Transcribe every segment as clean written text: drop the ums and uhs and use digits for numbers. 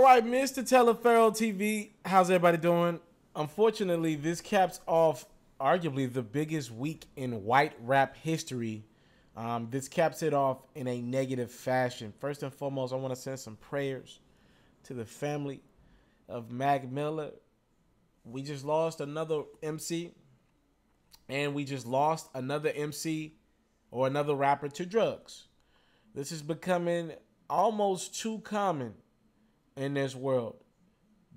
right, Mr. TALIAFERRO TV, how's everybody doing? Unfortunately, this caps off arguably the biggest week in white rap history. This caps it off in a negative fashion. First and foremost, I want to send some prayers to the family of Mac Miller. We just lost another MC, and we just lost another MC or another rapper to drugs. This is becoming almost too common in this world.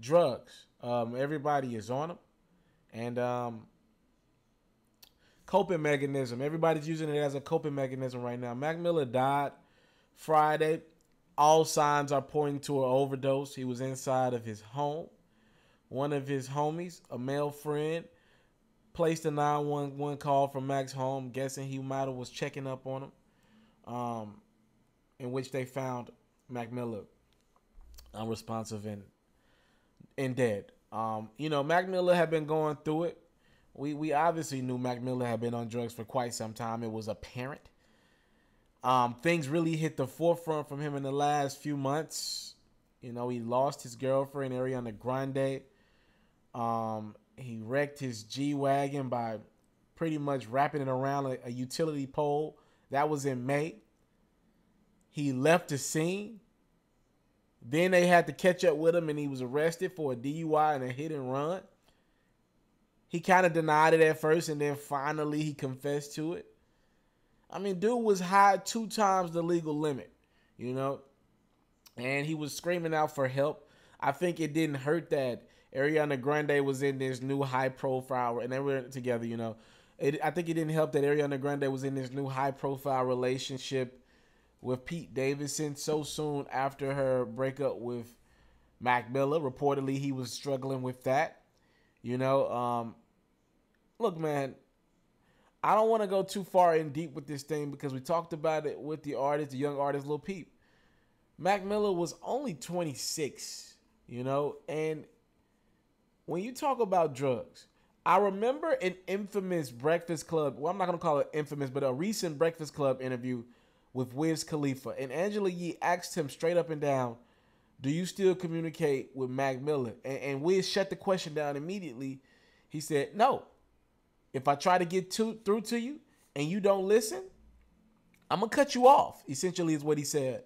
Drugs. Everybody is on them. And coping mechanism. Everybody's using it as a coping mechanism right now. Mac Miller died Friday. All signs are pointing to an overdose. He was inside of his home. One of his homies, a male friend, placed a 911 call from Mac's home, guessing he might have was checking up on him, in which they found Mac Miller unresponsive and dead. Mac Miller had been going through it. We obviously knew Mac Miller had been on drugs for quite some time. It was apparent. Things really hit the forefront from him in the last few months. He lost his girlfriend, Ariana Grande. He wrecked his G-Wagon by pretty much wrapping it around a utility pole. That was in May. He left the scene. Then they had to catch up with him, and he was arrested for a DUI and a hit and run. He kind of denied it at first, and then finally he confessed to it. I mean, dude was high 2 times the legal limit, and he was screaming out for help. I think it didn't hurt that Ariana Grande was in this new high profile, and they were together, I think it didn't help that Ariana Grande was in this new high profile relationship with Pete Davidson so soon after her breakup with Mac Miller. Reportedly, he was struggling with that. Look, man, I don't want to go too far in deep with this thing because we talked about it with the young artist, Lil Peep. Mac Miller was only 26, and when you talk about drugs, I remember an infamous Breakfast Club, well, I'm not going to call it infamous, but a recent Breakfast Club interview with Wiz Khalifa. And Angela Yee asked him straight up and down, do you still communicate with Mac Miller? And Wiz shut the question down immediately. He said, no. If I try to get through to you and you don't listen, I'm going to cut you off, essentially is what he said.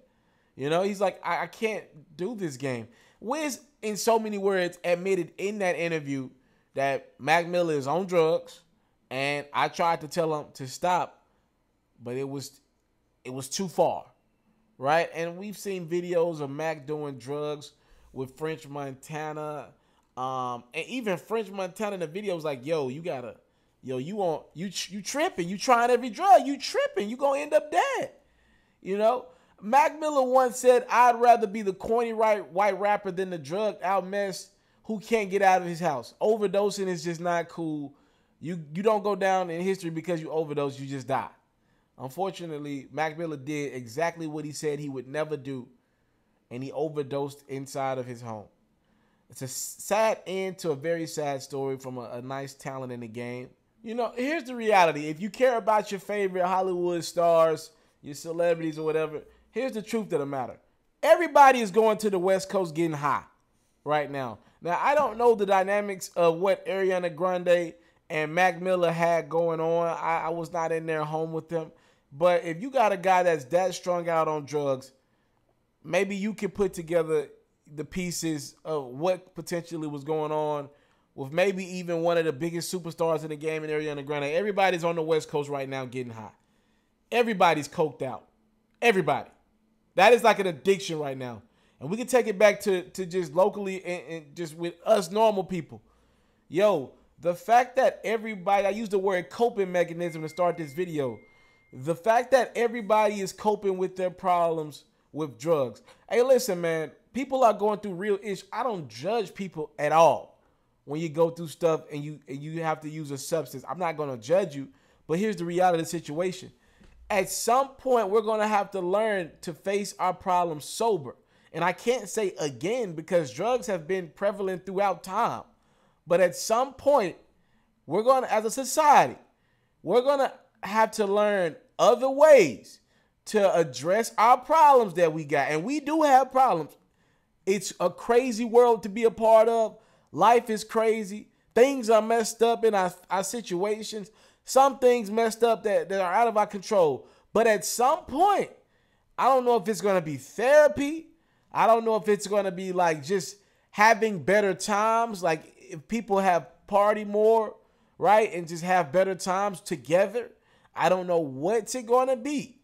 He's like, I can't do this game. Wiz, in so many words, admitted in that interview that Mac Miller is on drugs, and I tried to tell him to stop, but it was too far, right? And we've seen videos of Mac doing drugs with French Montana, and even French Montana in the video was like, you tripping, you trying every drug, you tripping, you gonna end up dead, Mac Miller once said, I'd rather be the corny white rapper than the drugged out mess who can't get out of his house. Overdosing is just not cool. You don't go down in history because you overdose, you just die. Unfortunately, Mac Miller did exactly what he said he would never do, and he overdosed inside of his home. It's a sad end to a very sad story from a nice talent in the game. Here's the reality. If you care about your favorite Hollywood stars, your celebrities or whatever, here's the truth of the matter. Everybody is going to the West Coast getting high right now. Now, I don't know the dynamics of what Ariana Grande and Mac Miller had going on. I was not in their home with them. But if you got a guy that's that strung out on drugs, maybe you can put together the pieces of what potentially was going on with maybe even one of the biggest superstars in the game in Ariana Grande. Everybody's on the West Coast right now getting high. Everybody's coked out. Everybody. That is like an addiction right now. And we can take it back to just locally and just with us normal people. The fact that everybody, I used the word coping mechanism to start this video. The fact that everybody is coping with their problems with drugs. Hey, listen, man, people are going through real issues. I don't judge people at all when you go through stuff and you have to use a substance. I'm not going to judge you, but here's the reality of the situation. At some point, we're going to have to learn to face our problems sober. And I can't say again because drugs have been prevalent throughout time. But at some point, we're going to, as a society, we're going to have to learn other ways to address our problems that we got. And we do have problems. It's a crazy world to be a part of. Life is crazy. Things are messed up in our situations. Some things messed up that are out of our control. But at some point, I don't know if it's going to be therapy. I don't know if it's going to be like just having better times. Like if people have party more, right? And just have better times together. I don't know what's it going to be.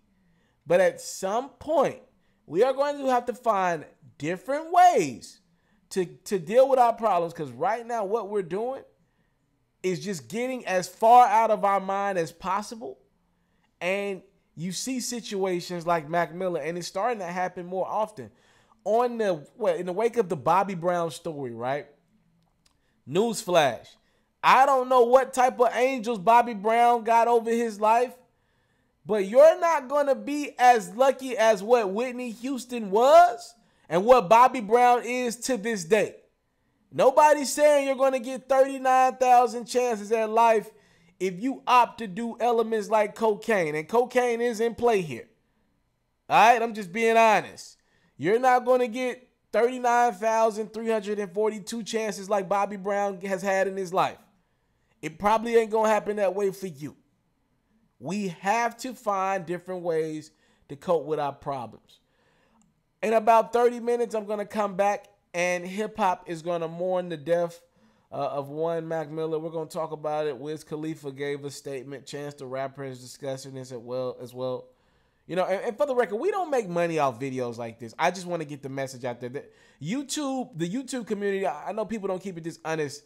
But at some point, we are going to have to find different ways to deal with our problems. Because right now, what we're doing is just getting as far out of our mind as possible. And you see situations like Mac Miller, and it's starting to happen more often. In the wake of the Bobby Brown story, right? Newsflash. I don't know what type of angels Bobby Brown got over his life, but you're not going to be as lucky as what Whitney Houston was and what Bobby Brown is to this day. Nobody's saying you're going to get 39,000 chances at life if you opt to do elements like cocaine. And cocaine is in play here. All right? I'm just being honest. You're not going to get 39,342 chances like Bobby Brown has had in his life. It probably ain't going to happen that way for you. We have to find different ways to cope with our problems. In about 30 minutes, I'm going to come back, and hip-hop is going to mourn the death of one Mac Miller. We're going to talk about it. Wiz Khalifa gave a statement. Chance the Rapper is discussing this as well. You know, and for the record, we don't make money off videos like this. I just want to get the message out there. The YouTube community, I know people don't keep it this honest.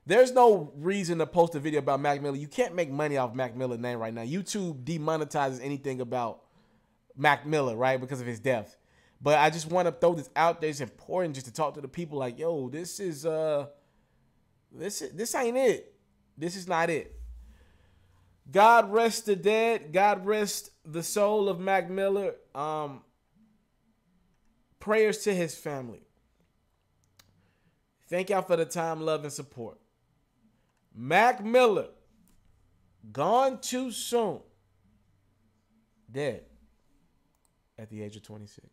There's no reason to post a video about Mac Miller. You can't make money off Mac Miller's name right now. YouTube demonetizes anything about Mac Miller, right, because of his death. But I just want to throw this out there. It's important just to talk to the people like, yo, this ain't it. This is not it. God rest the dead. God rest the soul of Mac Miller. Prayers to his family. Thank y'all for the time, love, and support. Mac Miller, gone too soon. Dead at the age of 26.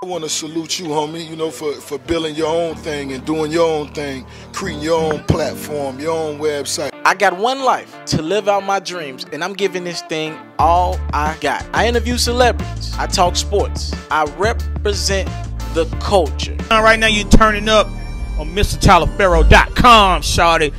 I want to salute you, homie, you know, for building your own thing and doing your own thing, creating your own platform, your own website. I got one life to live out my dreams, and I'm giving this thing all I got. I interview celebrities. I talk sports. I represent the culture. Right now you're turning up on MrTaliaferro.com, shawty.